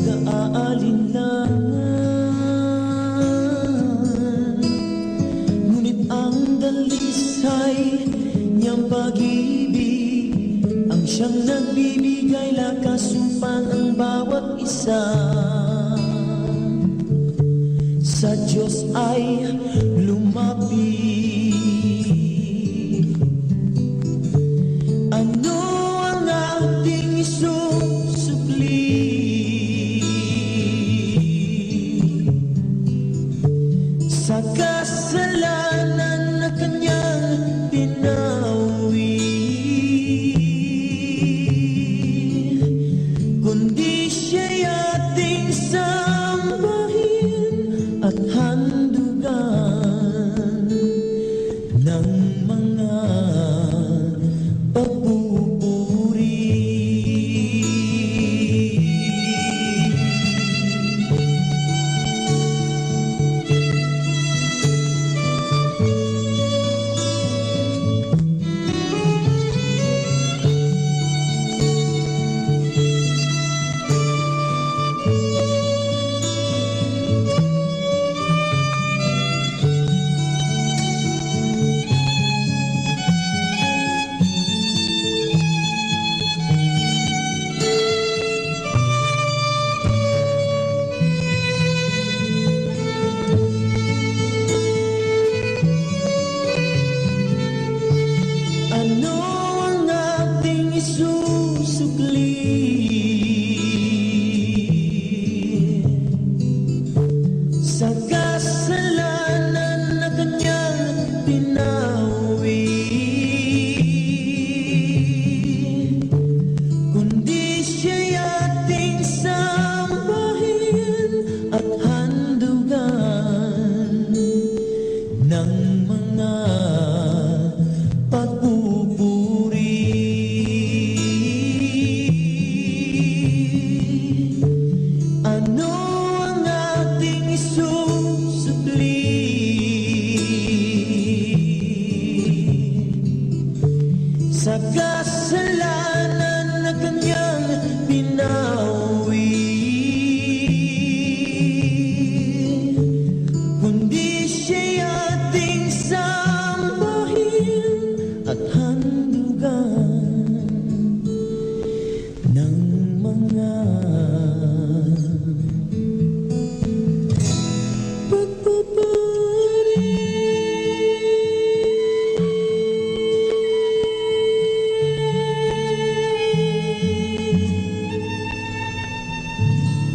pag-aalinlangan, ngunit ang dalisay niyang pag-ibig ang siyang nagbibigay lakas upang ang bawat isa sa Diyos ay lumapit. Ano ang ating isusukli sa kasalanan na kanyang pinawi, kundi siya'y ating sambahin at handugan ng mga pagpupuri. Ano ang ating isusukli sa kasalanan na kanyang pinawi, kundi siya'y ating sambahin at handugan ng mga pagpupuri. Ano ang ating isusukli sa kasalanan na kanyang pinawi, kundi siya'y ating sambahin at handugan ng mga pagpupuri.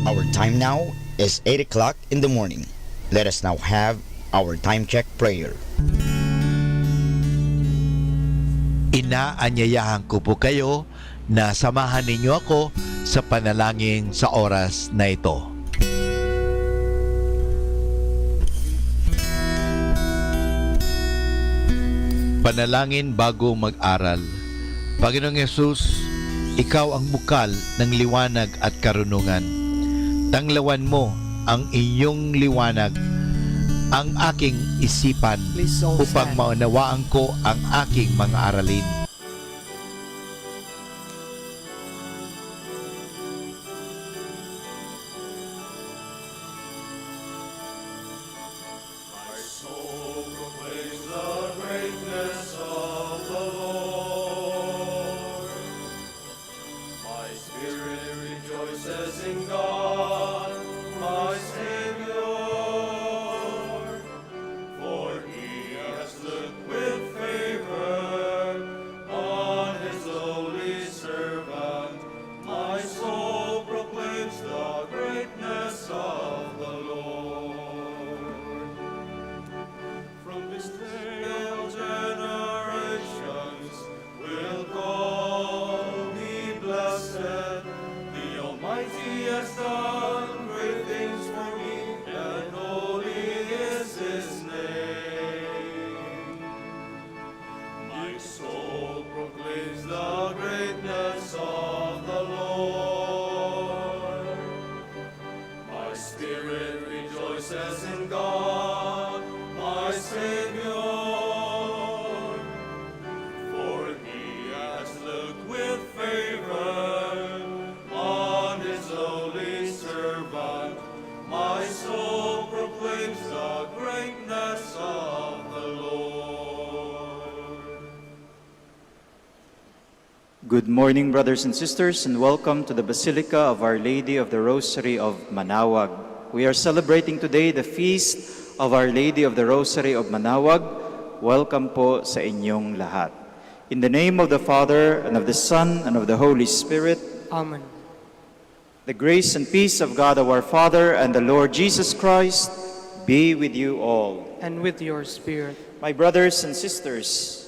Our time now is 8 o'clock in the morning. Let us now have our time check prayer. Inaanyayahan ko po kayo na samahan ninyo ako sa panalangin sa oras na ito. Panalangin bago mag-aral. Panginoong Yesus, Ikaw ang bukal ng liwanag at karunungan. Tanglawan mo ang inyong liwanag ang aking isipan upang maunawaan ko ang aking mga aralin. With favor on his lowly servant. servant. My soul proclaims the greatness of the Lord. Good morning, brothers and sisters, and welcome to the Basilica of Our Lady of the Rosary of Manaoag. We are celebrating today the feast of Our Lady of the Rosary of Manaoag. Welcome po sa inyong lahat. In the name of the Father, and of the Son, and of the Holy Spirit. Amen. The grace and peace of God our Father and the Lord Jesus Christ be with you all. And with your spirit. My brothers and sisters,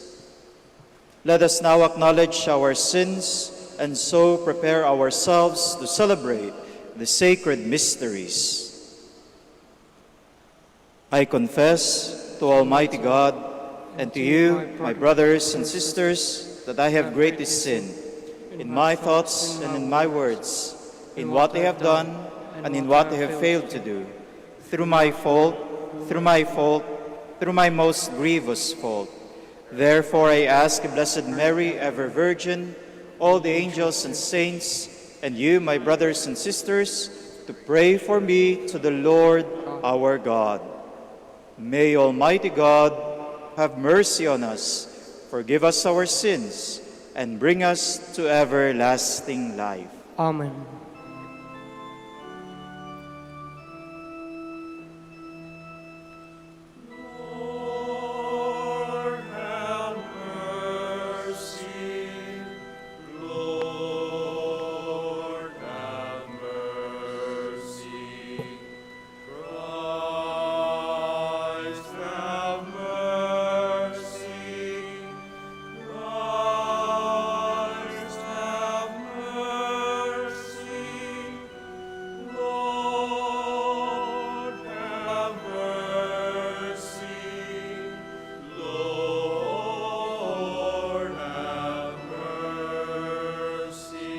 let us now acknowledge our sins and so prepare ourselves to celebrate the sacred mysteries. I confess to Almighty God and to you, my brothers and sisters, that I have greatly sinned in my thoughts and in my words, in what I have done and in what I have failed to do, through my most grievous fault. Therefore I ask Blessed Mary, ever Virgin, all the angels and saints, and you, my brothers and sisters, to pray for me to the Lord our God. May Almighty God have mercy on us, forgive us our sins, and bring us to everlasting life. Amen. Lord, have mercy. Lord, have mercy. Christ, have mercy. Christ, have mercy. Lord, have mercy. Lord, have mercy.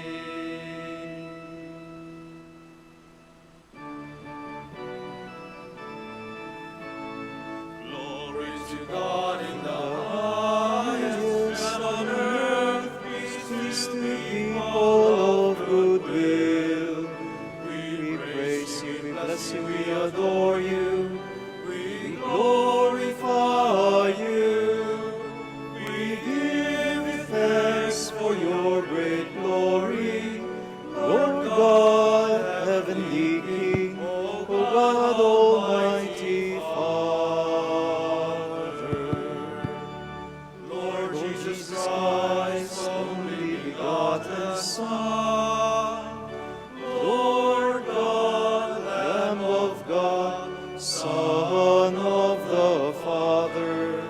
Glory to God in the highest, and on earth peace to people of good will. We praise you, we bless you, we adore you, we glorify you. We give you thanks for your great glory, Lord God, heavenly King, O God, Almighty Father. Lord Jesus Christ, only begotten Son, Lord God, Lamb of God, Son of the Father,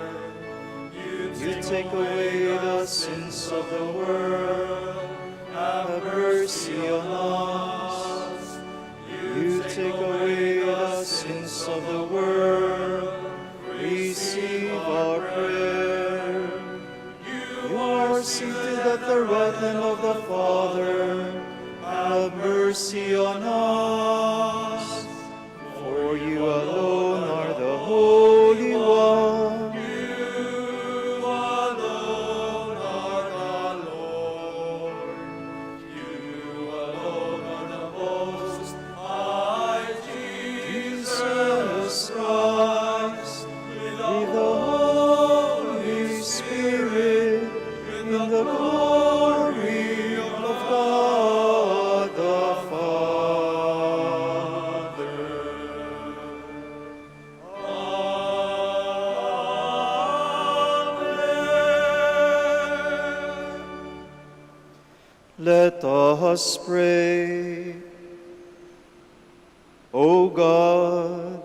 you take away the sins of the world, have mercy on us. You take away the sins of the world, receive our prayer. You are seated at the right hand of the Father, have mercy on us. For you alone are the Holy One. You alone are the Lord. You alone are the Most High Jesus Christ, with the Holy Spirit, in the glory of God the Father. Amen. Let us pray. O God,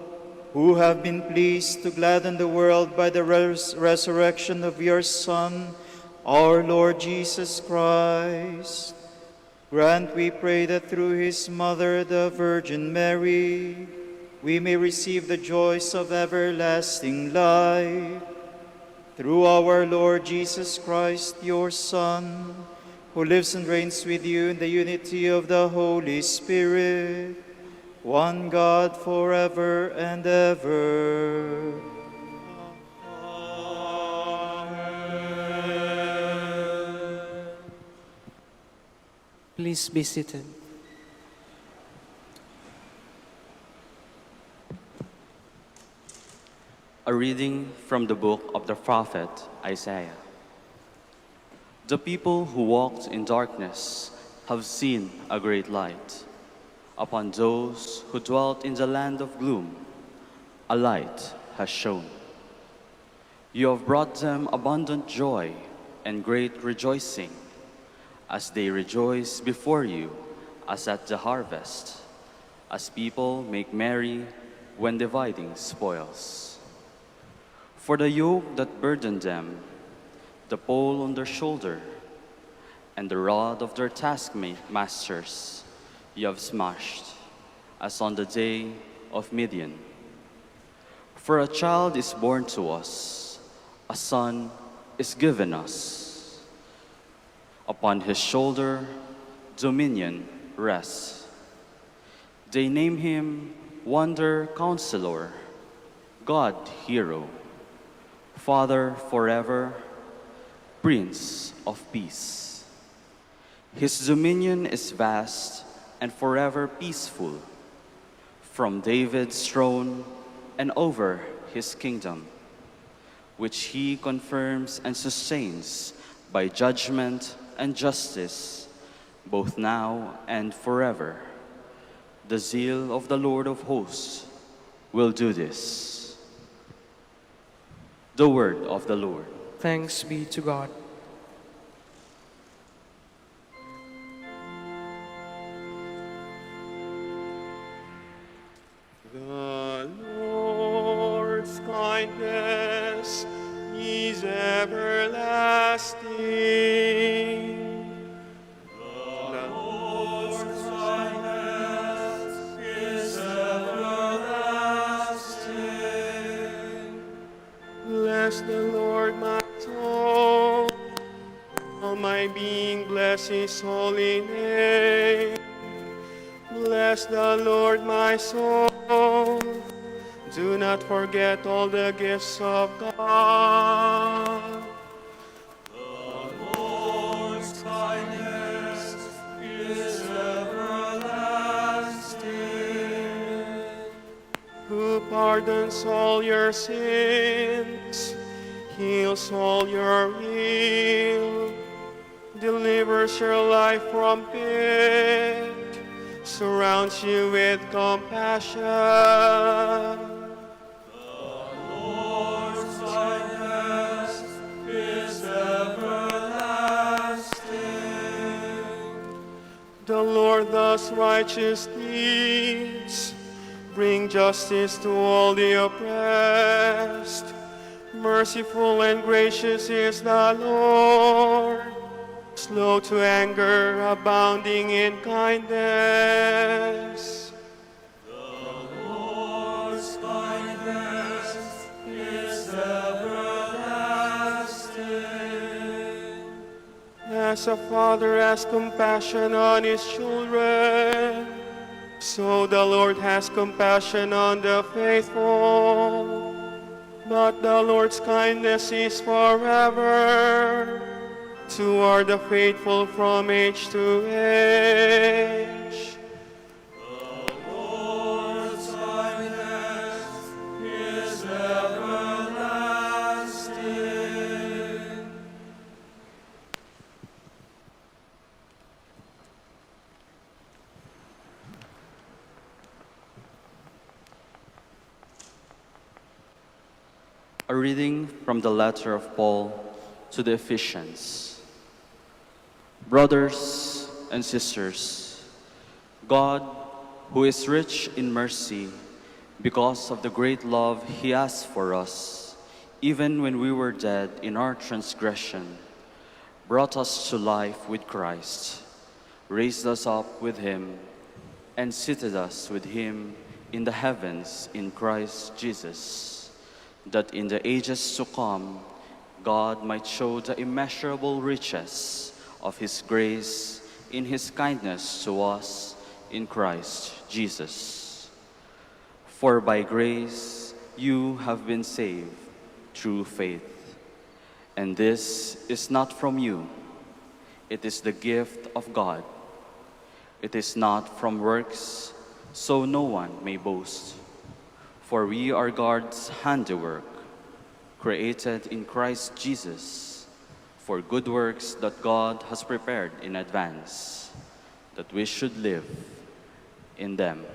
who have been pleased to gladden the world by the resurrection of your Son, our Lord Jesus Christ, grant, we pray, that through his mother, the Virgin Mary, we may receive the joys of everlasting life. Through our Lord Jesus Christ, your Son, who lives and reigns with you in the unity of the Holy Spirit, one God forever and ever. Amen. Please be seated. A reading from the book of the prophet Isaiah. The people who walked in darkness have seen a great light. Upon those who dwelt in the land of gloom, a light has shone. You have brought them abundant joy and great rejoicing, as they rejoice before you as at the harvest, as people make merry when dividing spoils. For the yoke that burdened them, the pole on their shoulder, and the rod of their taskmasters, you have smashed, as on the day of Midian. For a child is born to us, a son is given us. Upon his shoulder, dominion rests. They name him Wonder Counselor, God Hero, Father forever, Prince of Peace. His dominion is vast and forever peaceful, from David's throne and over his kingdom, which he confirms and sustains by judgment and justice, both now and forever. The zeal of the Lord of hosts will do this. The word of the Lord. Thanks be to God. The Lord's kindness is everlasting. The Lord's kindness is everlasting. Bless the Lord, my soul. All my being, bless his holy name. Bless the Lord, my soul. Do not forget all the gifts of God. The Lord's kindness is everlasting. Who pardons all your sins, heals all your ill, delivers your life from pit, surrounds you with compassion. The Lord's kindness is everlasting. The Lord does righteous deeds, bring justice to all the oppressed. Merciful and gracious is the Lord, slow to anger, abounding in kindness. The Lord's kindness is everlasting. As a father has compassion on his children, so the Lord has compassion on the faithful. But the Lord's kindness is forever, toward the faithful from age to age. The Lord's kindness is everlasting. A reading from the letter of Paul to the Ephesians. Brothers and sisters, God, who is rich in mercy, because of the great love he has for us, even when we were dead in our transgression, brought us to life with Christ, raised us up with him, and seated us with him in the heavens in Christ Jesus, that in the ages to come, God might show the immeasurable riches of his grace in his kindness to us in Christ Jesus. For by grace you have been saved through faith. And this is not from you, it is the gift of God. It is not from works, so no one may boast. For we are God's handiwork, created in Christ Jesus for good works that God has prepared in advance, that we should live in them.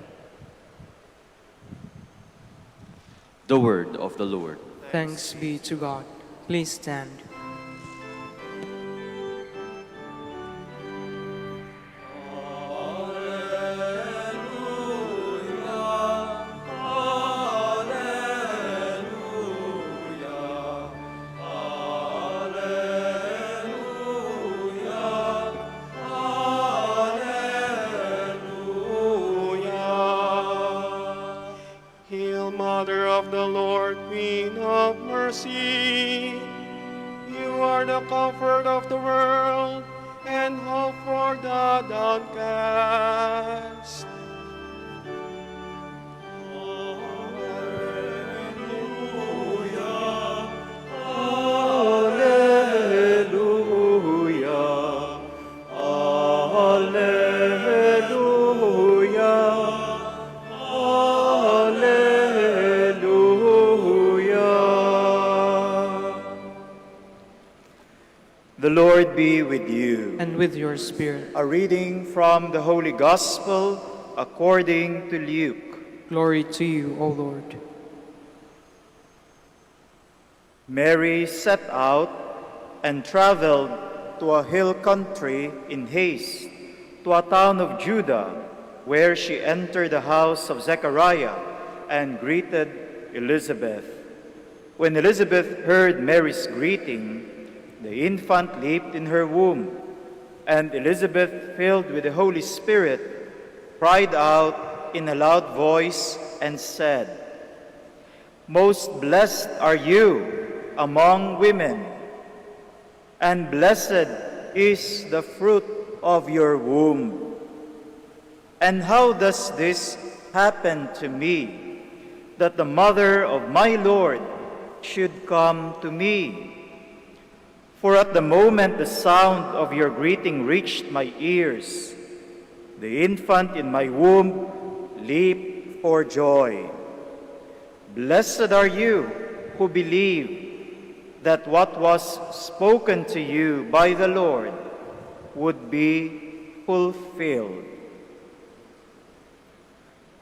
The word of the Lord. Thanks be to God. Please stand. Hail, Mother of the Lord, Queen of mercy. You are the comfort of the world and hope for the downcast. The Lord be with you. And with your spirit. A reading from the Holy Gospel according to Luke. Glory to you, O Lord. Mary set out and traveled to a hill country in haste, to a town of Judah, where she entered the house of Zechariah and greeted Elizabeth. When Elizabeth heard Mary's greeting, the infant leaped in her womb, and Elizabeth, filled with the Holy Spirit, cried out in a loud voice and said, "Most blessed are you among women, and blessed is the fruit of your womb. And how does this happen to me, that the mother of my Lord should come to me? For at the moment the sound of your greeting reached my ears, the infant in my womb leaped for joy. Blessed are you who believe that what was spoken to you by the Lord would be fulfilled."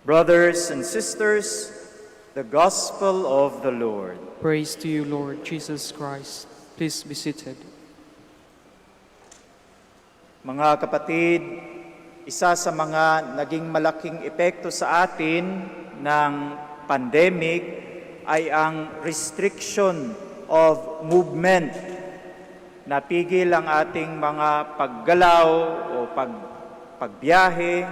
Brothers and sisters, the Gospel of the Lord. Praise to you, Lord Jesus Christ. Please be seated. Mga kapatid, isa sa mga naging malaking epekto sa atin ng pandemic ay ang restriction of movement. Napigil ang ating mga paggalaw o pagbiyahe,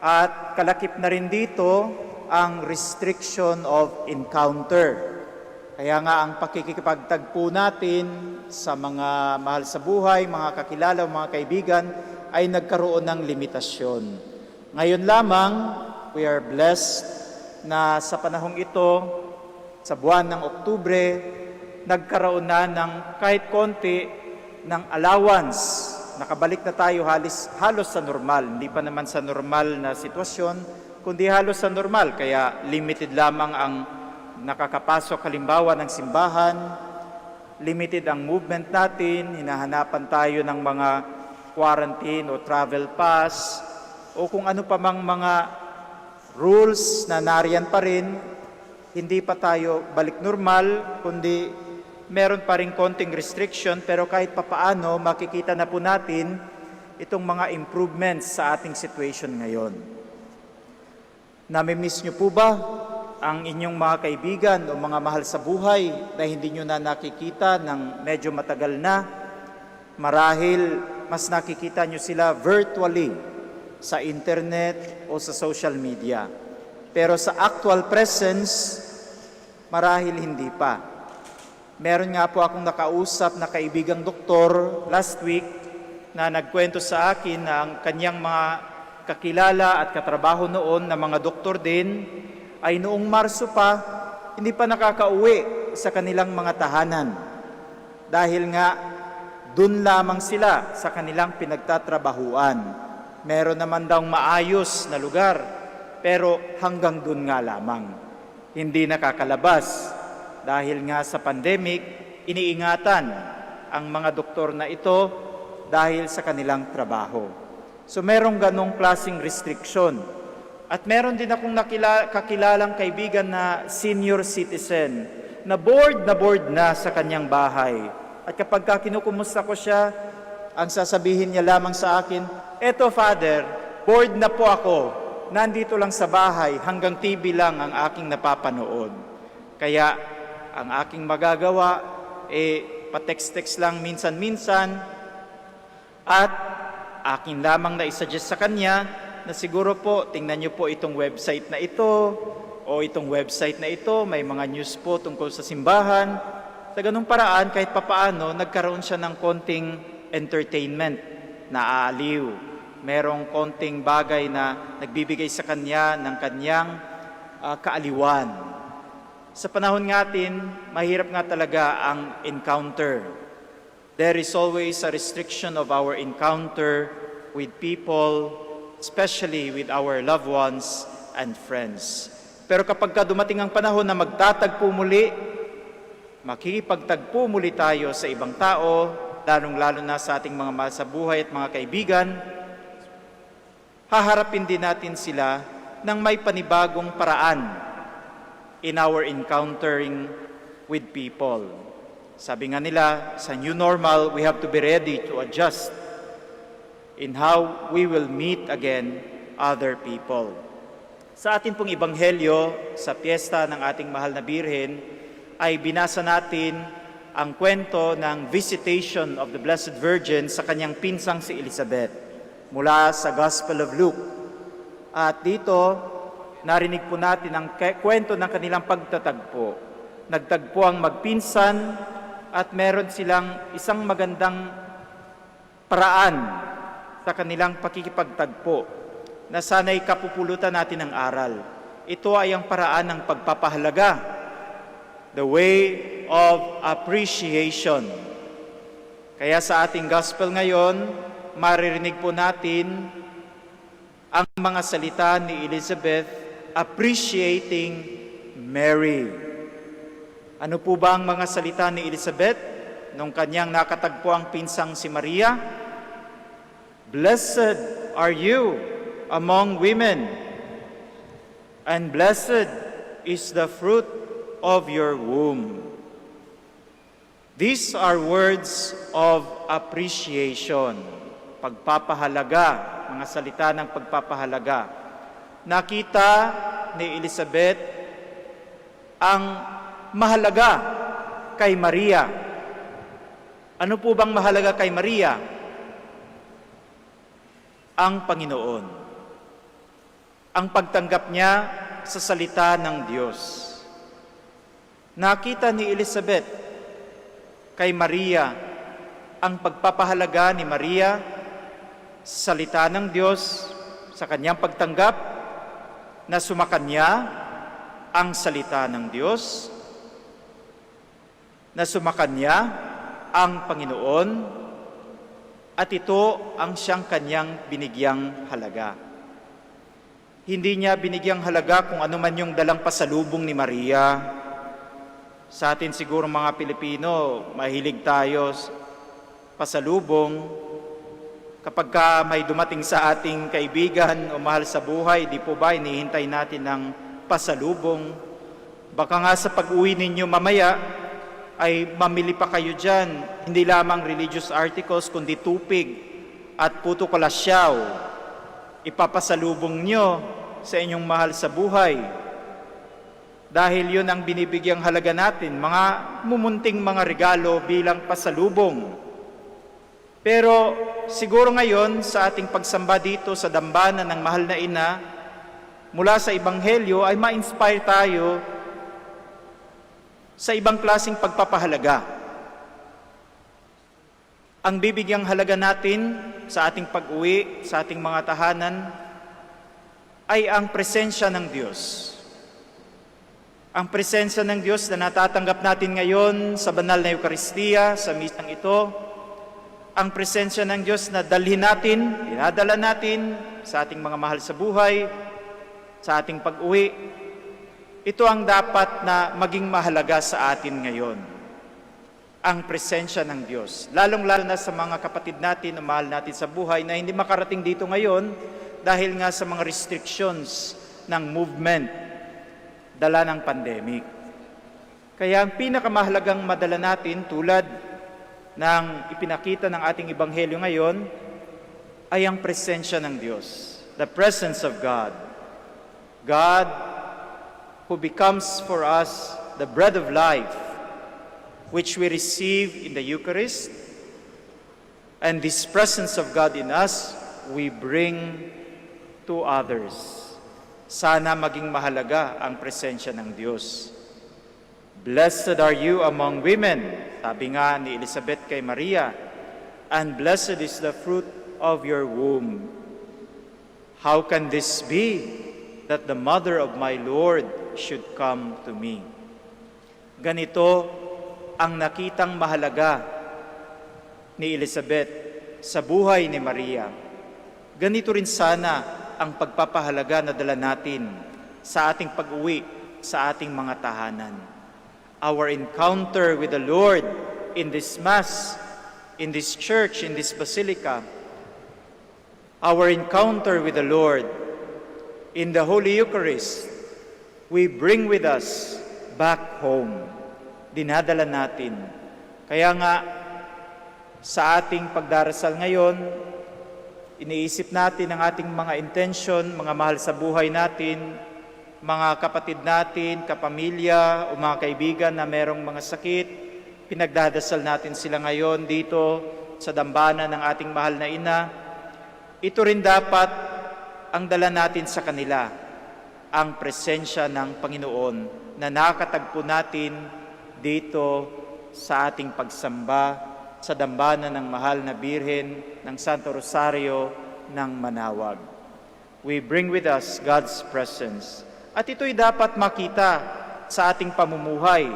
at kalakip na rin dito ang restriction of encounter. Kaya nga ang pakikipagtagpo natin sa mga mahal sa buhay, mga kakilala, mga kaibigan, ay nagkaroon ng limitasyon. Ngayon lamang, we are blessed na sa panahong ito, sa buwan ng Oktubre, nagkaroon na ng kahit konti ng allowance. Nakabalik na tayo halos sa normal. Hindi pa naman sa normal na sitwasyon, kundi halos sa normal. Kaya limited lamang ang nakakapasok halimbawa ng simbahan, limited ang movement natin, hinahanapan tayo ng mga quarantine o travel pass, o kung ano pa mang mga rules na nariyan pa rin, hindi pa tayo balik normal, kundi meron pa rin konting restriction, pero kahit papaano makikita na po natin itong mga improvements sa ating situation ngayon. Nami-miss nyo po ba ang inyong mga kaibigan o mga mahal sa buhay na hindi nyo na nakikita ng medyo matagal na? Marahil mas nakikita nyo sila virtually sa internet o sa social media. Pero sa actual presence, marahil hindi pa. Meron nga po akong nakausap na kaibigang doktor last week na nagkwento sa akin na ang kanyang mga kakilala at katrabaho noon na mga doktor din ay noong Marso pa, hindi pa nakakauwi sa kanilang mga tahanan. Dahil nga, dun lamang sila sa kanilang pinagtatrabahuan. Meron naman daw maayos na lugar, pero hanggang dun nga lamang. Hindi nakakalabas dahil nga sa pandemic, iniingatan ang mga doktor na ito dahil sa kanilang trabaho. So merong ganong klaseng restriction. At meron din akong kakilalang kaibigan na senior citizen na bored na sa kanyang bahay. At kapag kinukumusta ko siya, ang sasabihin niya lamang sa akin, "Eto Father, bored na po ako. Nandito lang sa bahay, hanggang TV lang ang aking napapanood. Kaya ang aking magagawa, pa-text-text lang minsan-minsan at akin lamang na isuggest sa kanya na siguro po, tingnan niyo po itong website na ito o itong website na ito, may mga news po tungkol sa simbahan." Sa ganung paraan, kahit papaano, nagkaroon siya ng konting entertainment na aaliw. Merong konting bagay na nagbibigay sa kanya ng kanyang kaaliwan. Sa panahon natin, mahirap nga talaga ang encounter. There is always a restriction of our encounter with people, especially with our loved ones and friends. Pero kapag dumating ang panahon na magtatagpo muli, makikipagtagpo muli tayo sa ibang tao, lalong-lalo na sa ating mga mahal sa buhay at mga kaibigan, haharapin din natin sila ng may panibagong paraan in our encountering with people. Sabi nga nila, sa new normal, we have to be ready to adjust in how we will meet again other people. Sa atin pong ebanghelyo, sa piyesta ng ating mahal na Birhen, ay binasa natin ang kwento ng visitation of the Blessed Virgin sa kanyang pinsang si Elizabeth mula sa Gospel of Luke. At dito, narinig po natin ang kwento ng kanilang pagtatagpo. Nagtagpo ang magpinsan at meron silang isang magandang paraan sa kanilang pakikipagtagpo na sana'y kapupulutan natin ng aral. Ito ay ang paraan ng pagpapahalaga, the way of appreciation. Kaya sa ating gospel ngayon, maririnig po natin ang mga salita ni Elizabeth appreciating Mary. Ano po ba ang mga salita ni Elizabeth nung kanyang nakatagpo ang pinsang si Maria? "Blessed are you among women, and blessed is the fruit of your womb." These are words of appreciation, pagpapahalaga, mga salita ng pagpapahalaga. Nakita ni Elizabeth ang mahalaga kay Maria. Ano po bang mahalaga kay Maria? Ang Panginoon. Ang pagtanggap niya sa salita ng Diyos. Nakita ni Elizabeth kay Maria ang pagpapahalaga ni Maria sa salita ng Diyos sa kanyang pagtanggap na sumakanya ang salita ng Diyos, na sumakanya ang Panginoon, at ito ang siyang kanyang binigyang halaga. Hindi niya binigyang halaga kung ano man yung dalang pasalubong ni Maria. Sa atin siguro mga Pilipino, mahilig tayo pasalubong. Kapag may dumating sa ating kaibigan o mahal sa buhay, di po ba hinihintay natin ng pasalubong? Baka nga sa pag-uwi ninyo mamaya, ay mamili pa kayo dyan, hindi lamang religious articles, kundi tupig at puto kalasyaw. Ipapasalubong nyo sa inyong mahal sa buhay. Dahil yun ang binibigyang halaga natin, mga mumunting mga regalo bilang pasalubong. Pero siguro ngayon sa ating pagsamba dito sa dambana ng mahal na ina, mula sa Ebanghelyo ay ma-inspire tayo sa ibang klaseng pagpapahalaga. Ang bibigyang halaga natin sa ating pag-uwi, sa ating mga tahanan, ay ang presensya ng Diyos. Ang presensya ng Diyos na natatanggap natin ngayon sa banal na Eucharistia, sa misang ito, ang presensya ng Diyos na dalhin natin, dinadala natin sa ating mga mahal sa buhay, sa ating pag-uwi, ito ang dapat na maging mahalaga sa atin ngayon. Ang presensya ng Diyos. Lalong-lalo na sa mga kapatid natin na mahal natin sa buhay na hindi makarating dito ngayon dahil nga sa mga restrictions ng movement dala ng pandemic. Kaya ang pinakamahalagang madala natin tulad ng ipinakita ng ating ebanghelyo ngayon ay ang presensya ng Diyos. The presence of God. God who becomes for us the bread of life, which we receive in the Eucharist, and this presence of God in us, we bring to others. Sana maging mahalaga ang presensya ng Diyos. Blessed are you among women, sabi nga ni Elizabeth kay Maria, and blessed is the fruit of your womb. How can this be that the mother of my Lord should come to me? Ganito ang nakitang mahalaga ni Elizabeth sa buhay ni Maria. Ganito rin sana ang pagpapahalaga na dala natin sa ating pag-uwi sa ating mga tahanan. Our encounter with the Lord in this Mass, in this church, in this basilica, our encounter with the Lord in the Holy Eucharist, we bring with us back home. Dinadala natin. Kaya nga, sa ating pagdarasal ngayon, iniisip natin ang ating mga intention, mga mahal sa buhay natin, mga kapatid natin, kapamilya, o mga kaibigan na merong mga sakit. Pinagdadasal natin sila ngayon dito sa dambana ng ating mahal na ina. Ito rin dapat ang dala natin sa kanila, ang presensya ng Panginoon na nakatagpo natin dito sa ating pagsamba sa dambana ng mahal na Birhen ng Santo Rosario ng Manaoag. We bring with us God's presence. At ito'y dapat makita sa ating pamumuhay,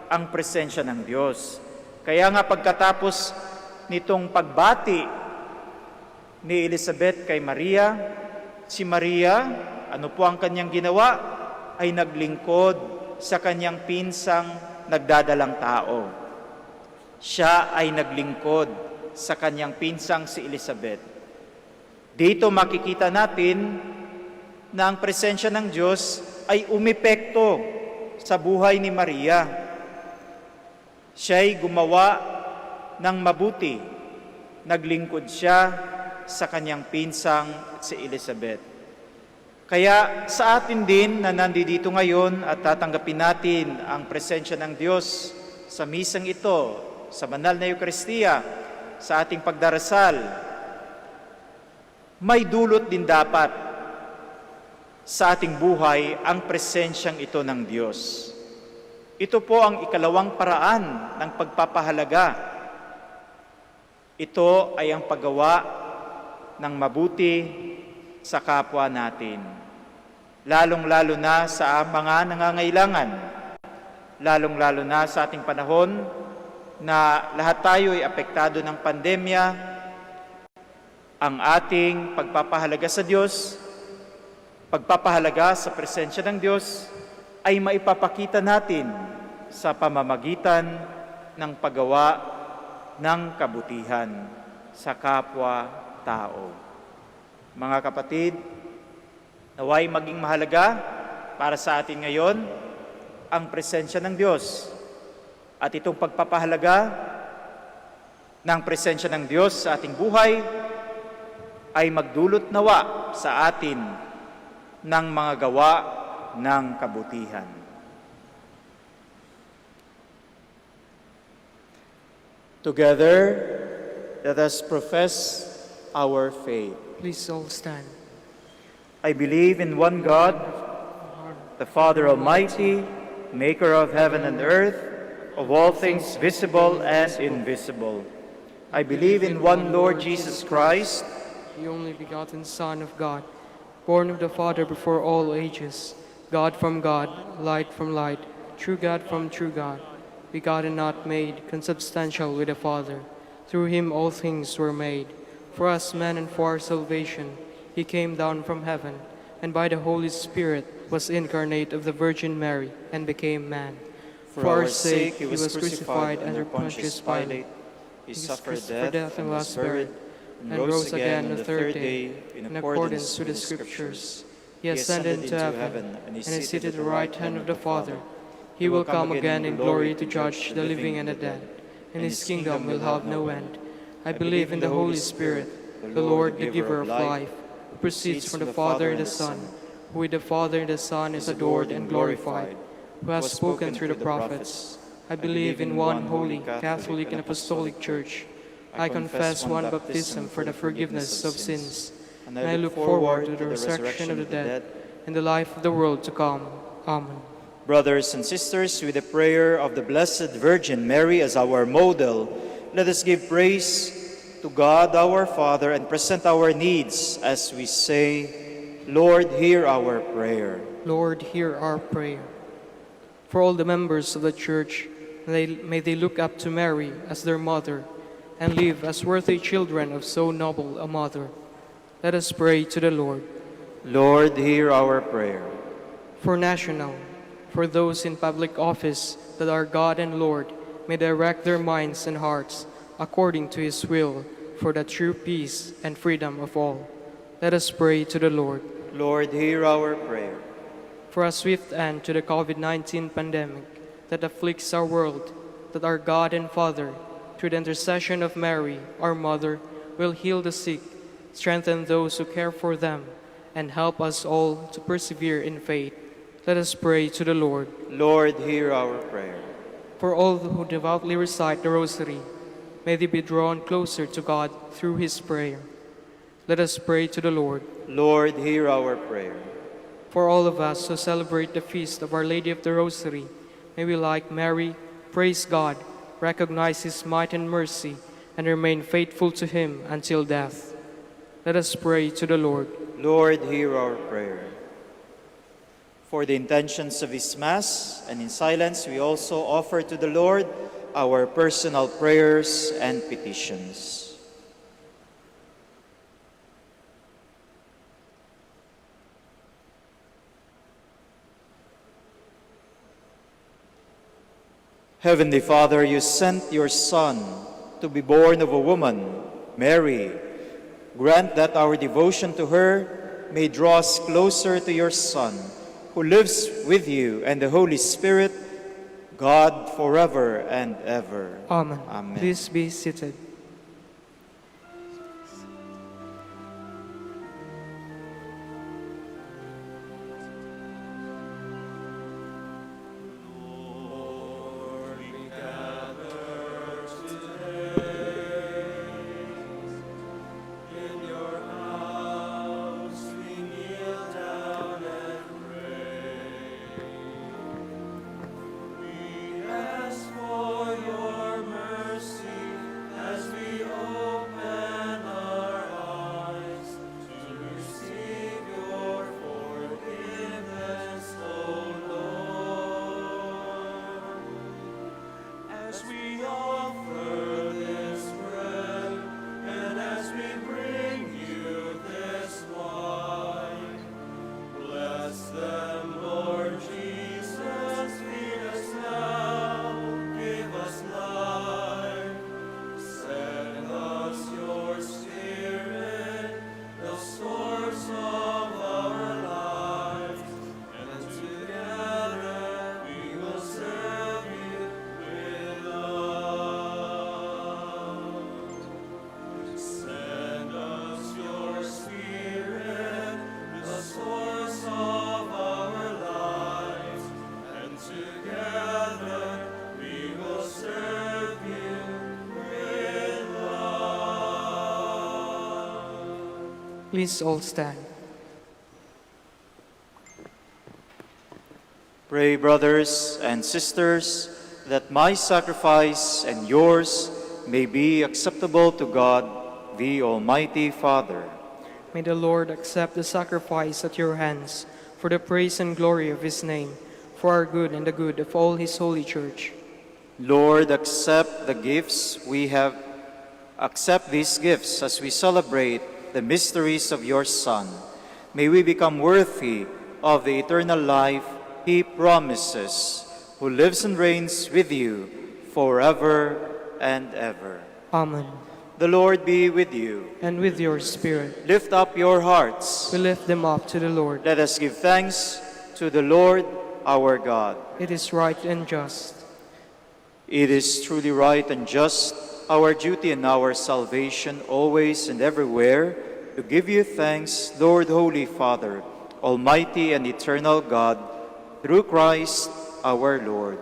ang presensya ng Diyos. Kaya nga pagkatapos nitong pagbati ni Elizabeth kay Maria, si Maria, ano po ang kanyang ginawa? Ay naglingkod sa kanyang pinsang nagdadalang tao. Siya ay naglingkod sa kanyang pinsang si Elizabeth. Dito makikita natin na ang presensya ng Diyos ay umepekto sa buhay ni Maria. Siya'y gumawa ng mabuti. Naglingkod siya sa kanyang pinsang si Elizabeth. Kaya sa atin din na nandito ngayon at tatanggapin natin ang presensya ng Diyos sa misang ito, sa banal na Eucharistia, sa ating pagdarasal, may dulot din dapat sa ating buhay ang presensyang ito ng Diyos. Ito po ang ikalawang paraan ng pagpapahalaga. Ito ay ang paggawa ng mabuti sa kapwa natin. Lalong-lalo na sa mga nangangailangan. Lalong-lalo na sa ating panahon na lahat tayo ay apektado ng pandemya. Ang ating pagpapahalaga sa Diyos, pagpapahalaga sa presensya ng Diyos ay maipapakita natin sa pamamagitan ng paggawa ng kabutihan sa kapwa-tao. Mga kapatid, naway maging mahalaga para sa atin ngayon ang presensya ng Diyos. At itong pagpapahalaga ng presensya ng Diyos sa ating buhay ay magdulot nawa sa atin ng mga gawa ng kabutihan. Together, let us profess our faith. Please all stand. I believe in one God, the Father Almighty, maker of heaven and earth, of all things visible and invisible. I believe in one Lord Jesus Christ, the only begotten Son of God, born of the Father before all ages, God from God, light from light, true God from true God, begotten not made, consubstantial with the Father. Through him all things were made. For us men and for our salvation, he came down from heaven, and by the Holy Spirit was incarnate of the Virgin Mary and became man. For our sake he was crucified under Pontius Pilate. He suffered death and was buried, and rose again on the third day in accordance with the Scriptures. He ascended into heaven and is seated at the right hand of the Father. He will come again in glory to judge the living and the dead, and his kingdom will have no end. I believe in the Holy Spirit, the Lord, the giver of life, who proceeds from the Father and the Son, who with the Father and the Son is adored and glorified, who has spoken through the prophets. I believe in one holy, Catholic, and Apostolic Church. I confess one baptism for the forgiveness of sins, and I look forward to the resurrection of the dead and the life of the world to come. Amen. Brothers and sisters, with the prayer of the Blessed Virgin Mary as our model, let us give praise to God our Father and present our needs as we say, Lord, hear our prayer. Lord, hear our prayer. For all the members of the Church, may they look up to Mary as their mother and live as worthy children of so noble a mother. Let us pray to the Lord. Lord, hear our prayer. For national, for those in public office, that our God and Lord may direct their minds and hearts according to His will for the true peace and freedom of all. Let us pray to the Lord. Lord, hear our prayer. For a swift end to the COVID-19 pandemic that afflicts our world, that our God and Father, through the intercession of Mary, our Mother, will heal the sick, strengthen those who care for them, and help us all to persevere in faith. Let us pray to the Lord. Lord, hear our prayer. For all who devoutly recite the Rosary, may they be drawn closer to God through His prayer. Let us pray to the Lord. Lord, hear our prayer. For all of us who celebrate the feast of Our Lady of the Rosary, may we, like Mary, praise God, recognize His might and mercy, and remain faithful to Him until death. Let us pray to the Lord. Lord, hear our prayer. For the intentions of this Mass, and in silence, we also offer to the Lord our personal prayers and petitions. Heavenly Father, you sent your Son to be born of a woman, Mary. Grant that our devotion to her may draw us closer to your Son, who lives with you and the Holy Spirit, God forever and ever. Amen. Amen. Please be seated. Please all stand. Pray, brothers and sisters, that my sacrifice and yours may be acceptable to God, the Almighty Father. May the Lord accept the sacrifice at your hands for the praise and glory of His name, for our good and the good of all His holy Church. Lord, accept the gifts we have. Accept these gifts as we celebrate the mysteries of your Son, may we become worthy of the eternal life He promises, who lives and reigns with you forever and ever. Amen. The Lord be with you. And with your spirit, Lift up your hearts. we lift them up to the Lord. Let us give thanks to the Lord our God. It is right and just. It is truly right and just, our duty and our salvation, always and everywhere, to give you thanks, Lord, Holy Father, Almighty and eternal God, through Christ our Lord.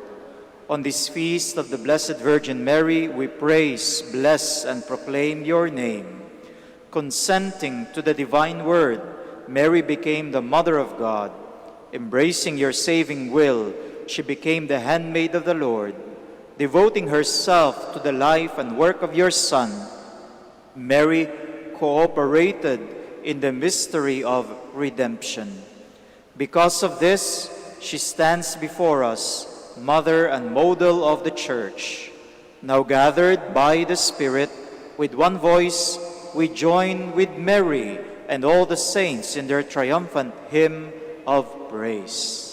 On this feast of the Blessed Virgin Mary, we praise, bless, and proclaim your name. Consenting to the divine word, Mary became the Mother of God. Embracing your saving will, she became the handmaid of the Lord. Devoting herself to the life and work of your Son, Mary cooperated in the mystery of redemption. Because of this, she stands before us, Mother and Model of the Church. Now gathered by the Spirit, with one voice, we join with Mary and all the saints in their triumphant hymn of praise.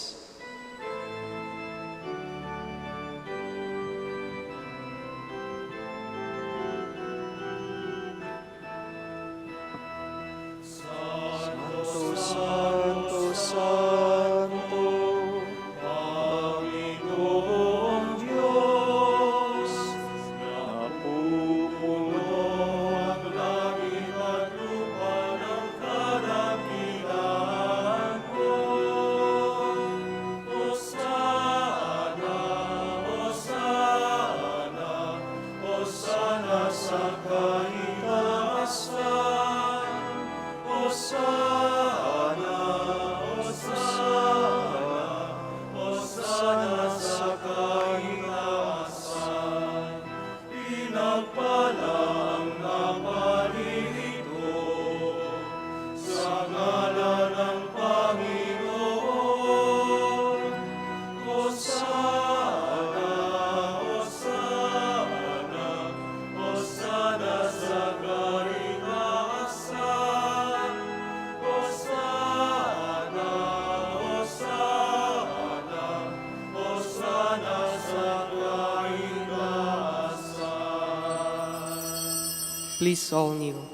Please all kneel.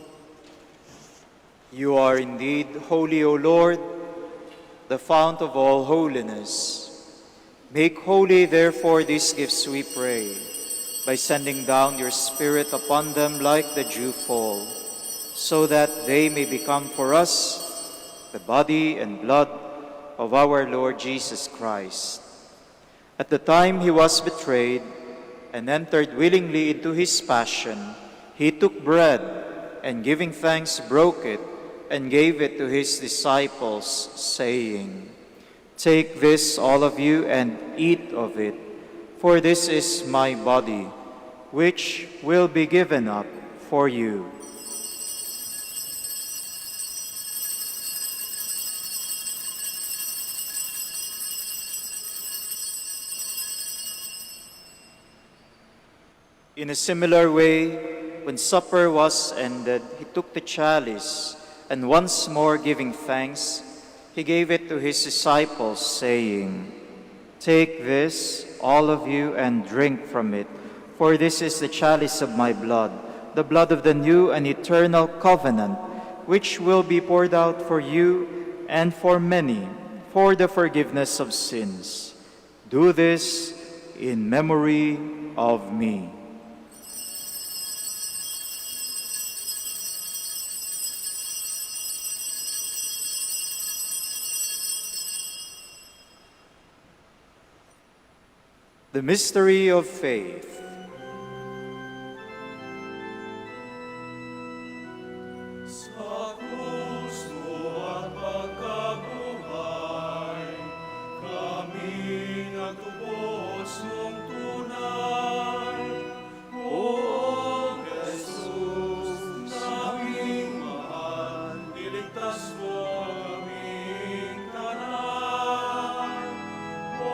You are indeed holy, O Lord, the fount of all holiness. Make holy, therefore, these gifts, we pray, by sending down your Spirit upon them like the dewfall, so that they may become for us the body and blood of our Lord Jesus Christ. At the time he was betrayed and entered willingly into his passion, he took bread and, giving thanks, broke it and gave it to his disciples, saying, "Take this, all of you, and eat of it, for this is my body, which will be given up for you." In a similar way, when supper was ended, he took the chalice, and once more giving thanks, he gave it to his disciples, saying, "Take this, all of you, and drink from it, for this is the chalice of my blood, the blood of the new and eternal covenant, which will be poured out for you and for many, for the forgiveness of sins. Do this in memory of me." The mystery of faith. Sa gusto at pagkabuhay, kami nagtubos ng tunay. O Jesus, naming mahal, iligtas mo aming tanan. O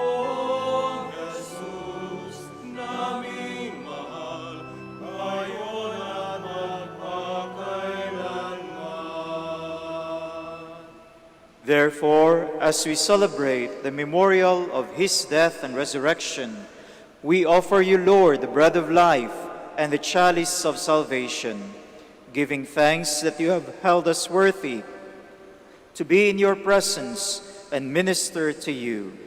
Jesus, namin Therefore, as we celebrate the memorial of his death and resurrection, we offer you, Lord, the bread of life and the chalice of salvation, giving thanks that you have held us worthy to be in your presence and minister to you.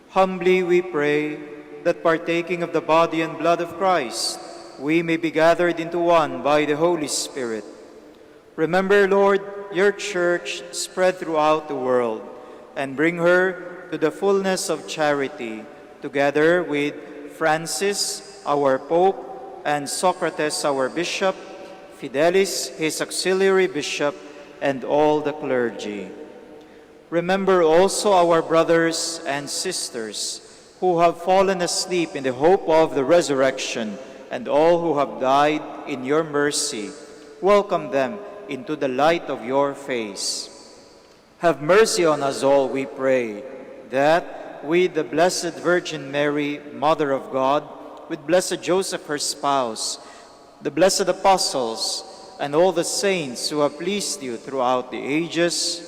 Humbly we pray that partaking of the body and blood of Christ, we may be gathered into one by the Holy Spirit. Remember, Lord, your church spread throughout the world, and bring her to the fullness of charity, together with Francis, our Pope, and Socrates, our Bishop, Fidelis, his auxiliary bishop, and all the clergy. Remember also our brothers and sisters who have fallen asleep in the hope of the resurrection, and all who have died in your mercy. Welcome them into the light of your face. Have mercy on us all, we pray, that with the Blessed Virgin Mary, Mother of God, with Blessed Joseph, her spouse, the blessed apostles, and all the saints who have pleased you throughout the ages,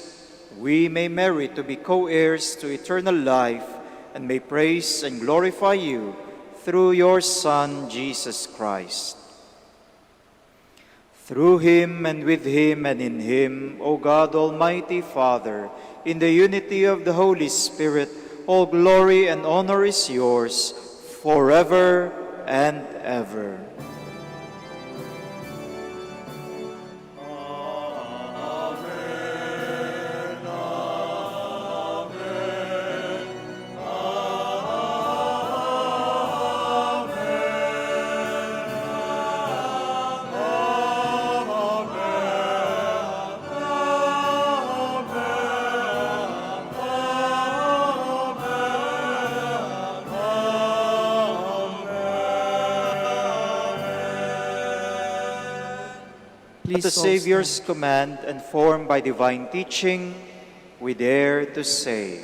we may merit to be co-heirs to eternal life, and may praise and glorify you through your Son, Jesus Christ. Through him, and with him, and in him, O God, Almighty Father, in the unity of the Holy Spirit, all glory and honor is yours, forever and ever. At the Savior's command and formed by divine teaching, we dare to say,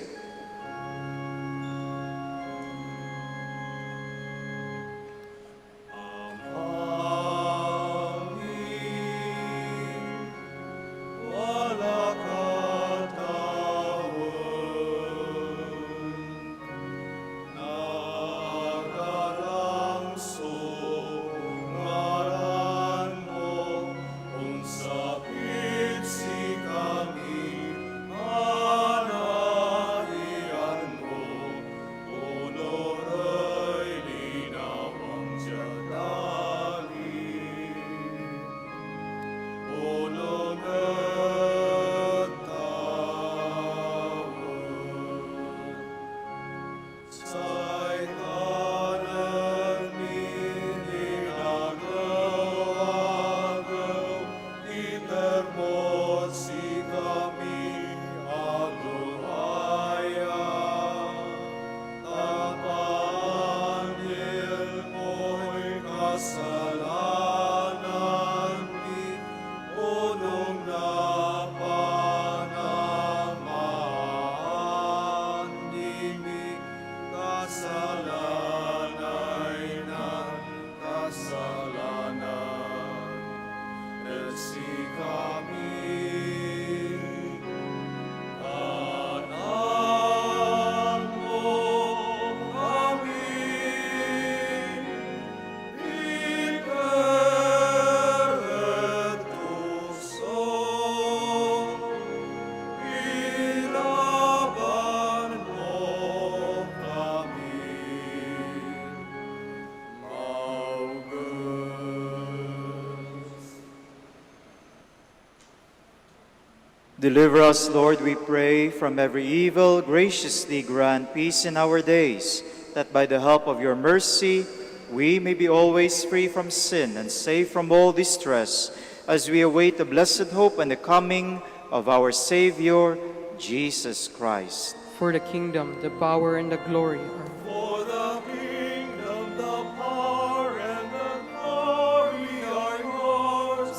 deliver us, Lord, we pray, from every evil. Graciously grant peace in our days, that by the help of your mercy we may be always free from sin and safe from all distress, as we await the blessed hope and the coming of our Savior, Jesus Christ. For the kingdom, the power, and the glory are For the kingdom, the power, and the glory are yours,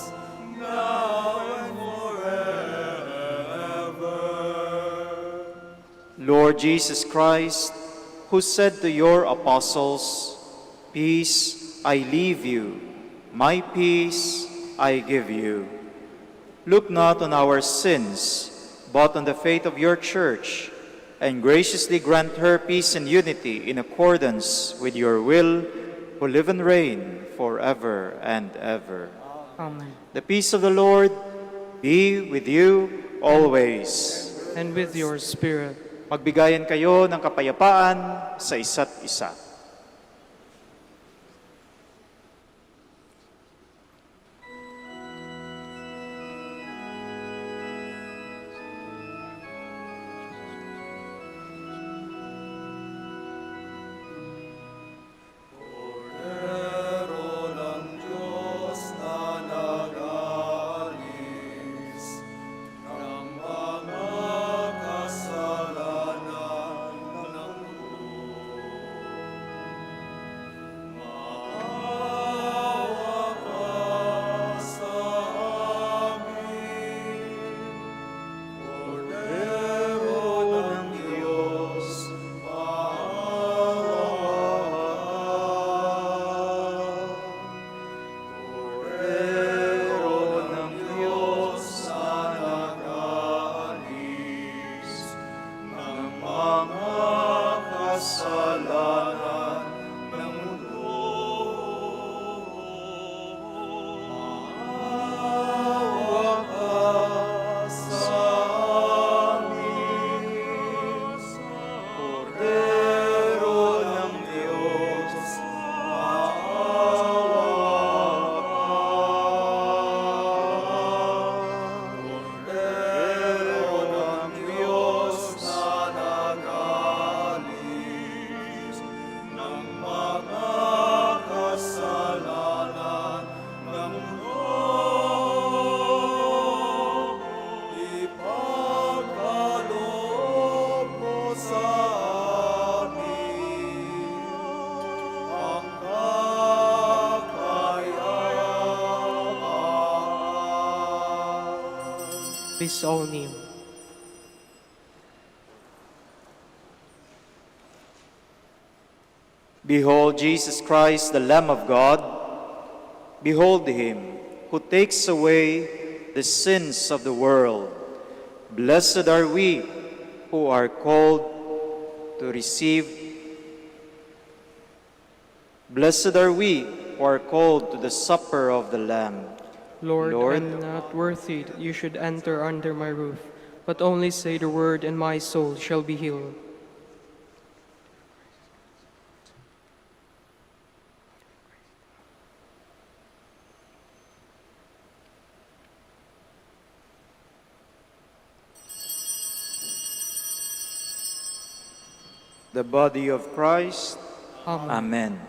now and forever. Lord Jesus Christ, who said to your apostles, "Peace I leave you, my peace I give you," look not on our sins, but on the faith of your church, and graciously grant her peace and unity in accordance with your will, who live and reign forever and ever. Amen. The peace of the Lord be with you always. And with your spirit. Magbigayan kayo ng kapayapaan sa isa't isa. Please all kneel. Behold Jesus Christ, the Lamb of God. Behold him who takes away the sins of the world. Blessed are we who are called to receive. Blessed are we who are called to the supper of the Lamb. Lord, Lord, I'm not worthy that you should enter under my roof, but only say the word and my soul shall be healed. the body of Christ. Amen. Amen.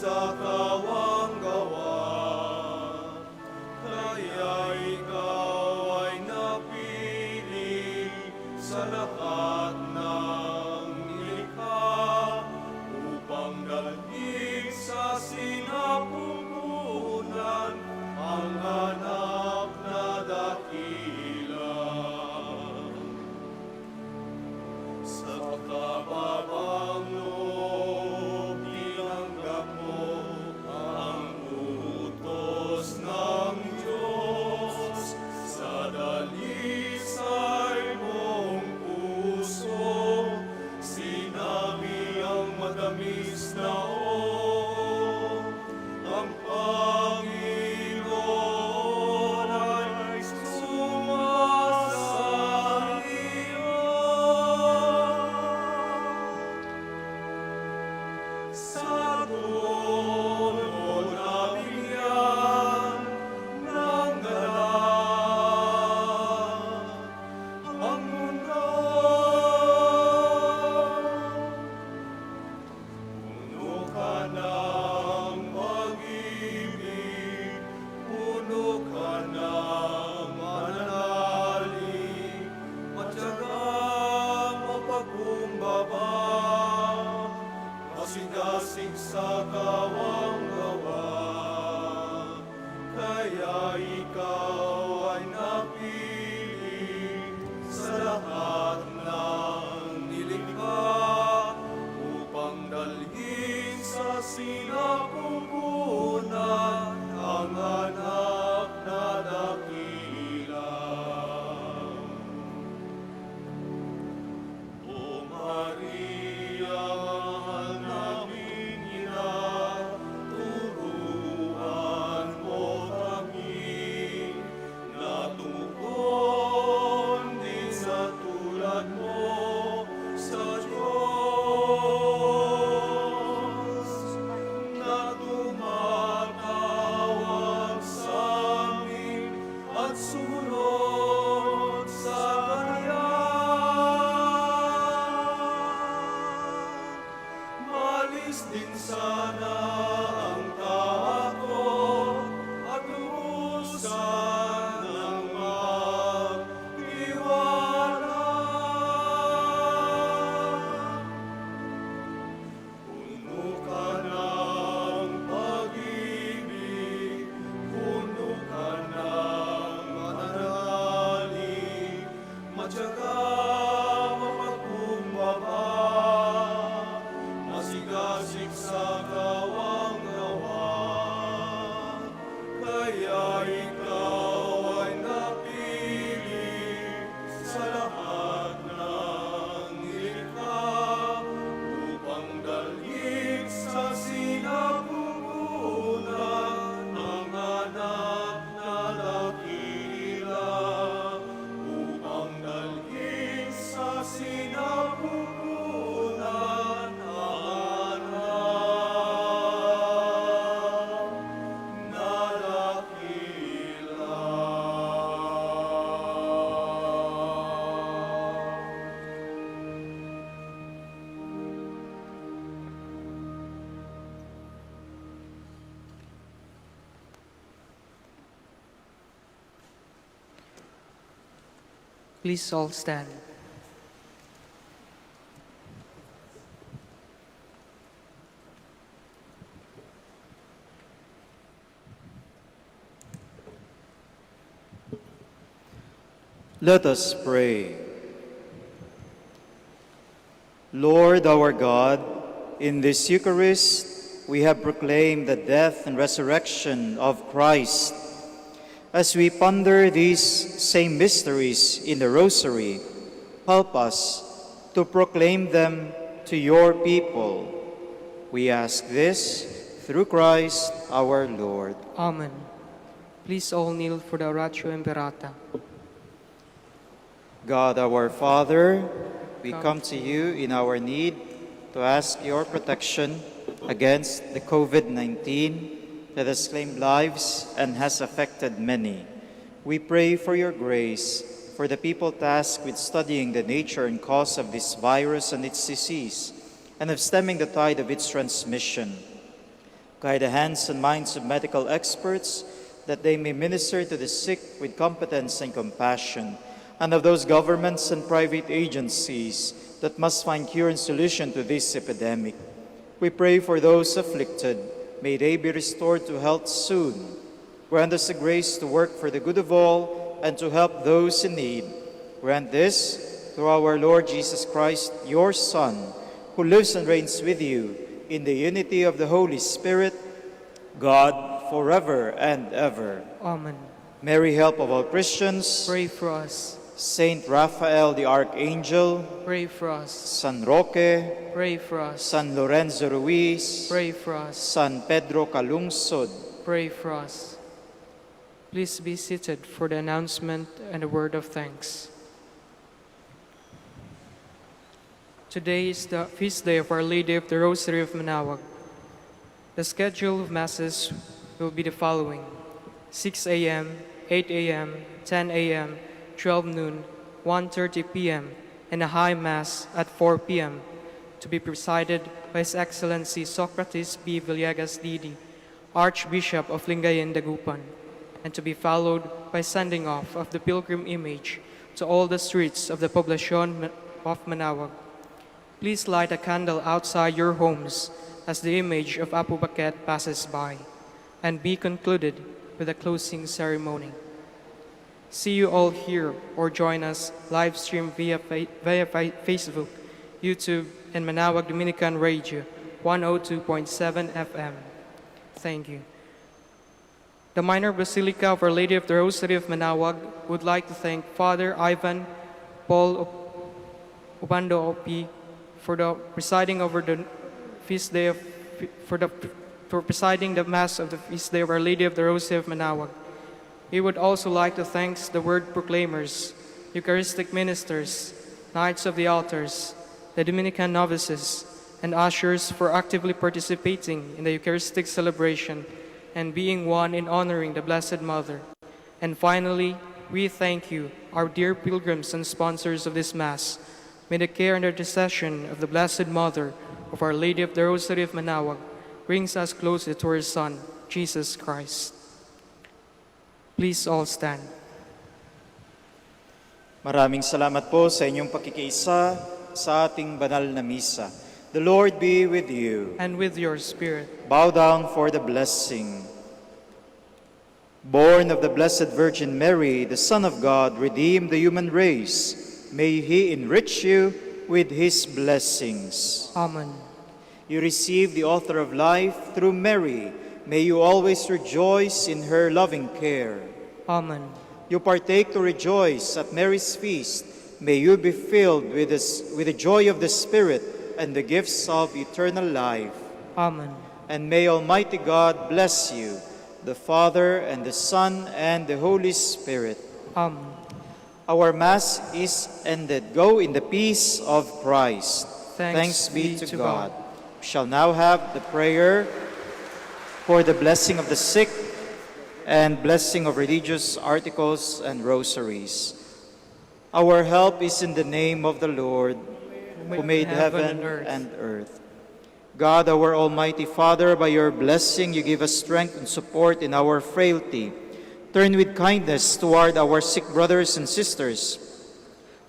sa kawang gawa. Kaya ikaw ay napili sa lahat ng nilikha upang dalhin sa sinapupunan ang anak na dakila. Sa kababang loob, tinanggap mo ang utos ng Diyos. Sa dalisay mong puso, sinabi ang matamis na ang Panginoon ay sumasa iyo. Sa dulo na bigyan ng ganap ang mundo. Puno ka ng pag-ibig, puno ka ng mananalig, matyagang mapagkumbaba, masigasig sa kawang gawa. Kaya ikaw ay napili sa lahat ng nilikha upang dalhin sa sinapupunan ang anak na dakila. O Maria, mahal naming ina, turuan mo kami na tumugon din sa tulad mo sa Diyos, na tumatawag sa amin at sumunod sa Kanya. Malis din sana ang takot at lubusan ng magtiwala. Puno ka ng pag-ibig, puno ka ng mananalig, matyagang mapagkumbaba, masigasig sa kawang gawa. Kaya ikaw ay napili sa lahat ng nilikha upang dalhin sa sinapupunan ang anak na dakila. Upang dalhin sa sinapupunan ang anak na dakila. Please all stand. Let us pray. Lord our God, in this Eucharist we have proclaimed the death and resurrection of Christ. As we ponder these same mysteries in the Rosary, help us to proclaim them to your people. We ask this through Christ our Lord. Amen. Please all kneel for the Oratio Imperata. God our Father, we come to you in our need to ask your protection against the COVID-19 that has claimed lives and has affected many. We pray for your grace for the people tasked with studying the nature and cause of this virus and its disease, and of stemming the tide of its transmission. Guide the hands and minds of medical experts that they may minister to the sick with competence and compassion, and of those governments and private agencies that must find cure and solution to this epidemic. We pray for those afflicted. May they be restored to health soon. Grant us the grace to work for the good of all and to help those in need. Grant this through our Lord Jesus Christ, your Son, who lives and reigns with you in the unity of the Holy Spirit, God, forever and ever. Amen. Mary, help of all Christians. Pray for us. Saint Raphael the Archangel, Pray for us. San Roque, Pray for us. San Lorenzo Ruiz, Pray for us. San Pedro Calungsod. Pray for us. Please be seated for the announcement and a word of thanks. Today is the feast day of Our Lady of the Rosary of Manaoag. The schedule of Masses will be the following: 6 a.m., 8 a.m., 10 a.m., 12 noon, 1:30 p.m., and a High Mass at 4 p.m., to be presided by His Excellency Socrates B. Villegas Didi, Archbishop of Lingayen, Dagupan, and to be followed by sending off of the pilgrim image to all the streets of the Poblacion of Manaoag. Please light a candle outside your homes as the image of Apu Baket passes by, and be concluded with a closing ceremony. See you all here or join us live stream via Facebook, YouTube, and Manaoag Dominican Radio 102.7 FM. Thank you. The Minor Basilica of Our Lady of the Rosary of Manaoag would like to thank Father Ivan Paul Ubando Opi for the presiding over the feast day of for presiding the Mass of the feast day of Our Lady of the Rosary of Manaoag. We would also like to thank the word proclaimers, Eucharistic ministers, Knights of the Altars, the Dominican novices, and ushers for actively participating in the Eucharistic celebration and being one in honoring the Blessed Mother. And finally, we thank you, our dear pilgrims and sponsors of this Mass. May the care and intercession of the Blessed Mother of Our Lady of the Rosary of Manaoag brings us closer to her Son, Jesus Christ. Please all stand. Maraming salamat po sa inyong pakikiisa sa ating banal na misa. The Lord be with you. And with your spirit. Bow down for the blessing. Born of the Blessed Virgin Mary, the Son of God, redeemed the human race. May He enrich you with His blessings. Amen. You receive the author of life through Mary. May you always rejoice in her loving care. Amen. You partake to rejoice at Mary's feast. May you be filled with the joy of the Spirit and the gifts of eternal life. Amen. And may Almighty God bless you, the Father and the Son and the Holy Spirit. Amen. Our Mass is ended. Go in the peace of Christ. Thanks be to God. We shall now have the prayer for the blessing of the sick and blessing of religious articles and rosaries. Our help is in the name of the Lord, who made heaven and earth. God, our Almighty Father, by your blessing you give us strength and support in our frailty. Turn with kindness toward our sick brothers and sisters.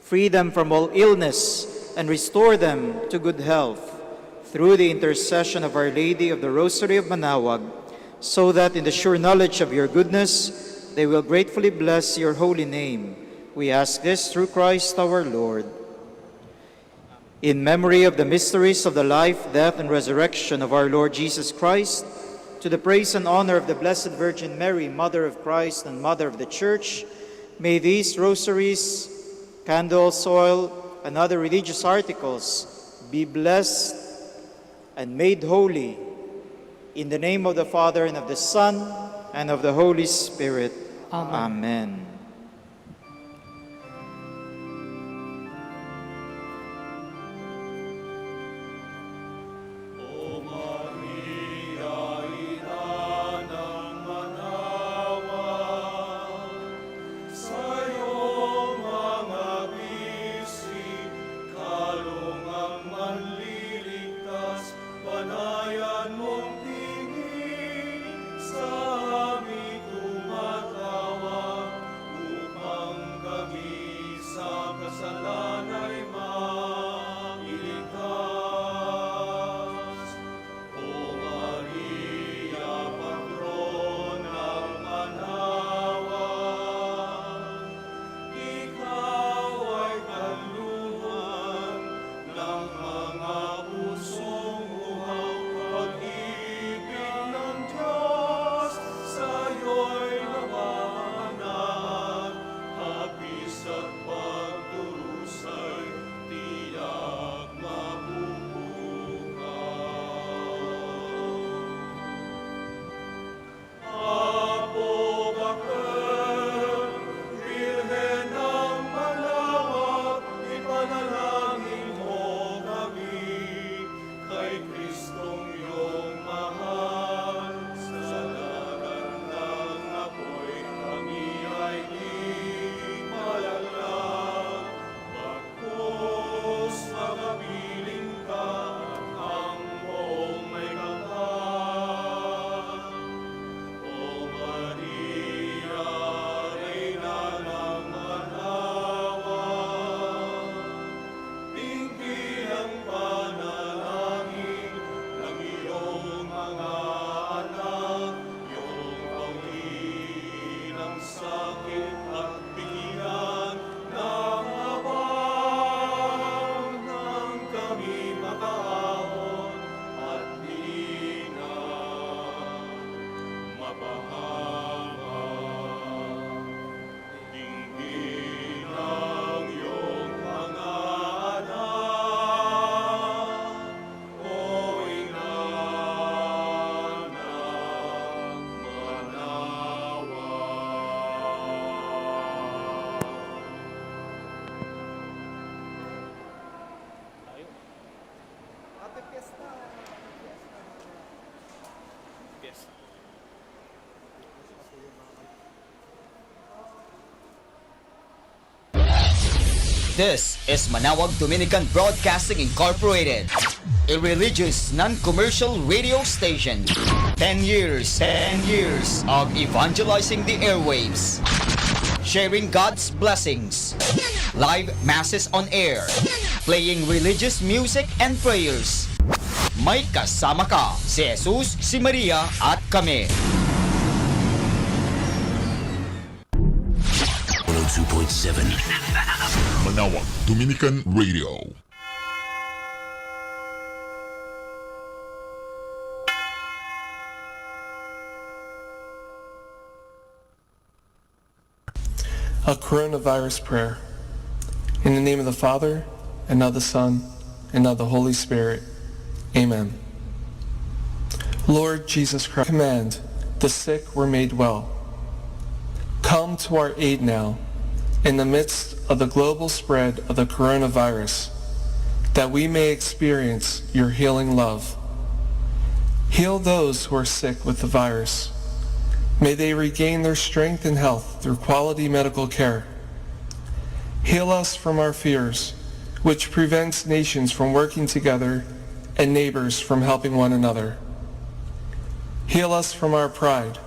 Free them from all illness and restore them to good health through the intercession of Our Lady of the Rosary of Manaoag, so that in the sure knowledge of your goodness they will gratefully bless your holy name. We ask this through Christ our Lord. In memory of the mysteries of the life, death, and resurrection of our Lord Jesus Christ, to the praise and honor of the Blessed Virgin Mary, Mother of Christ and Mother of the Church, may these rosaries, candles, oil, and other religious articles be blessed and made holy in the name of the Father and of the Son and of the Holy Spirit. Amen. Amen. Banayan mong tingin mga pusong uhaw, pag-ibig ng Diyos, sa'yo'y nawahanap. Hapis at pagdurusay, tiyak mabubukaw. Apo Bakal, Birhen ng Manaoag, ipanalangin mo kami kay Kristong iyong mahal. Sa dagat ng apoy, kami ay di malaglag. Bagkus makapiling ka at ang buong may kapal. O Maria, Reyna ng Manaoag, tinggi ang panalangin ng iyong mga anak, iyong pangin ang sakit at bigyan ng habang nang kami makaahon at di na mapahama. Tingin ang iyong mga anak, o ina ng This is Manaoag Dominican Broadcasting Incorporated, a religious non-commercial radio station. 10 years of evangelizing the airwaves, sharing God's blessings, live masses on air, playing religious music and prayers. May kasama ka, si Jesus, si Maria at kami. 102.7 Manaoag Dominican Radio. A coronavirus prayer. In the name of the Father, and of the Son, and of the Holy Spirit. Amen. Lord Jesus Christ, command the sick were made well. Come to our aid now in the midst of the global spread of the coronavirus, that we may experience your healing love. Heal those who are sick with the virus. May they regain their strength and health through quality medical care. Heal us from our fears, which prevents nations from working together and neighbors from helping one another. Heal us from our pride,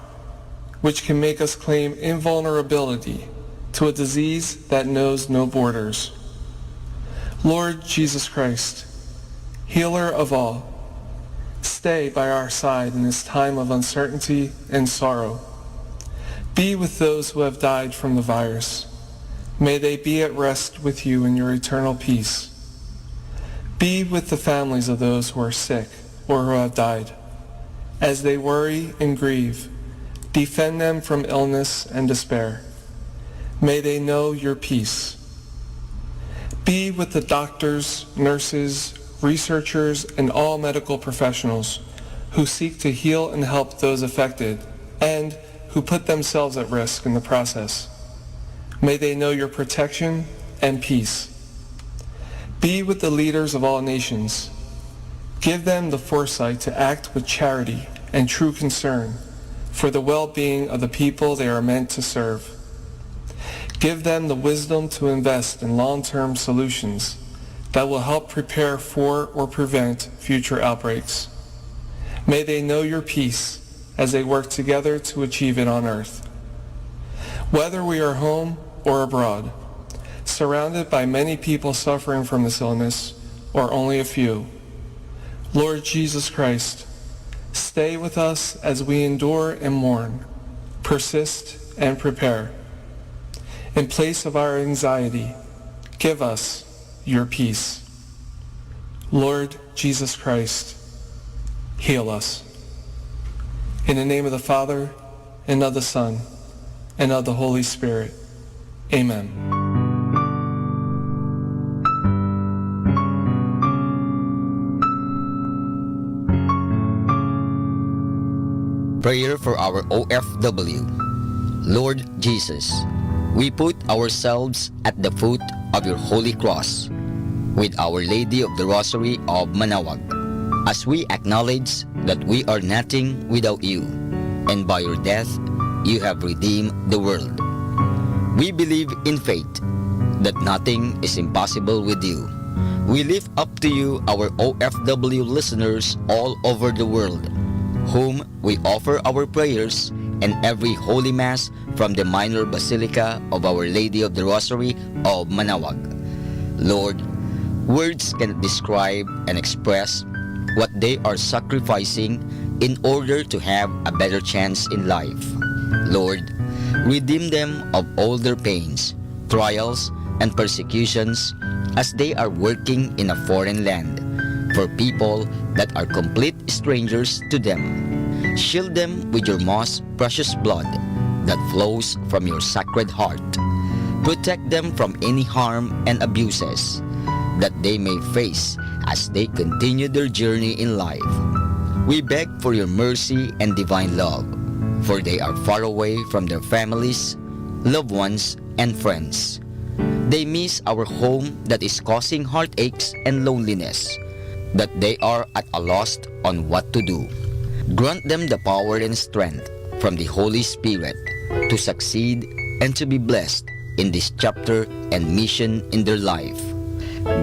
which can make us claim invulnerability to a disease that knows no borders. Lord Jesus Christ, healer of all, stay by our side in this time of uncertainty and sorrow. Be with those who have died from the virus. May they be at rest with you in your eternal peace. Be with the families of those who are sick or who have died. As they worry and grieve, defend them from illness and despair. May they know your peace. Be with the doctors, nurses, researchers, and all medical professionals who seek to heal and help those affected and who put themselves at risk in the process. May they know your protection and peace. Be with the leaders of all nations. Give them the foresight to act with charity and true concern for the well-being of the people they are meant to serve. Give them the wisdom to invest in long-term solutions that will help prepare for or prevent future outbreaks. May they know your peace as they work together to achieve it on earth. Whether we are home or abroad, surrounded by many people suffering from this illness, or only a few, Lord Jesus Christ, stay with us as we endure and mourn, persist and prepare. In place of our anxiety, give us your peace. Lord Jesus Christ, heal us. In the name of the Father, and of the Son, and of the Holy Spirit. Amen. Prayer for our OFW. Lord Jesus, we put ourselves at the foot of your holy cross with Our Lady of the Rosary of Manaoag, as we acknowledge that we are nothing without you, and by your death you have redeemed the world. We believe in faith that nothing is impossible with you. We lift up to you our OFW listeners all over the world, whom we offer our prayers and every Holy Mass from the Minor Basilica of Our Lady of the Rosary of Manaoag. Lord, words cannot describe and express what they are sacrificing in order to have a better chance in life. Lord, redeem them of all their pains, trials, and persecutions as they are working in a foreign land for people that are complete strangers to them. Shield them with your most precious blood that flows from your sacred heart. Protect them from any harm and abuses that they may face as they continue their journey in life. We beg for your mercy and divine love, for they are far away from their families, loved ones, and friends. They miss our home that is causing heartaches and loneliness, that they are at a loss on what to do. Grant them the power and strength from the Holy Spirit to succeed and to be blessed in this chapter and mission in their life.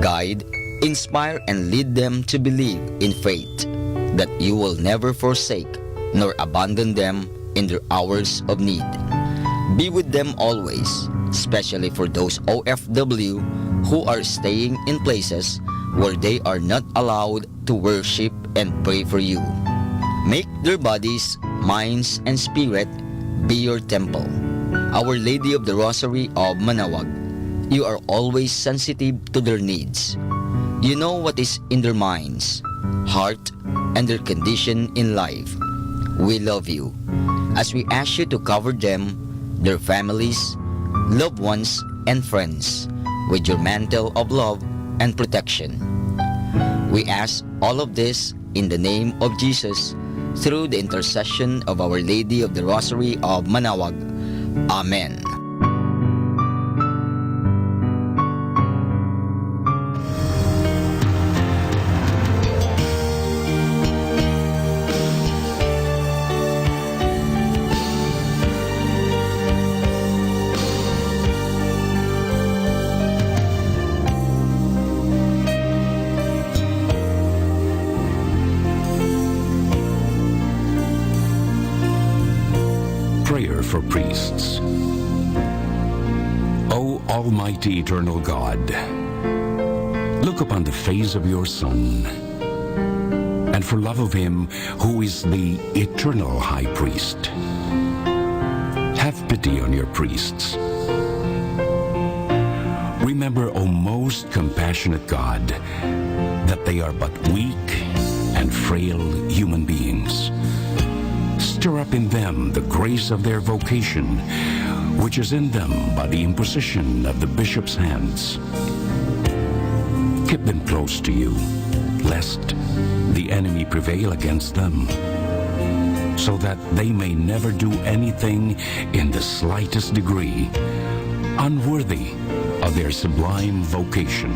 Guide, inspire, and lead them to believe in faith that you will never forsake nor abandon them in their hours of need. Be with them always, especially for those OFW who are staying in places where they are not allowed to worship and pray for you. Make their bodies, minds, and spirit be your temple. Our Lady of the Rosary of Manaoag, you are always sensitive to their needs. You know what is in their minds, heart, and their condition in life. We love you as we ask you to cover them, their families, loved ones, and friends with your mantle of love and protection. We ask all of this in the name of Jesus through the intercession of Our Lady of the Rosary of Manaoag. Amen. Prayer for priests. O Almighty Eternal God, look upon the face of your Son, and for love of him who is the eternal High Priest, have pity on your priests. Remember, O most compassionate God, that they are but weak and frail human beings. Stir up in them the grace of their vocation, which is in them by the imposition of the bishop's hands. Keep them close to you, lest the enemy prevail against them, so that they may never do anything in the slightest degree unworthy of their sublime vocation.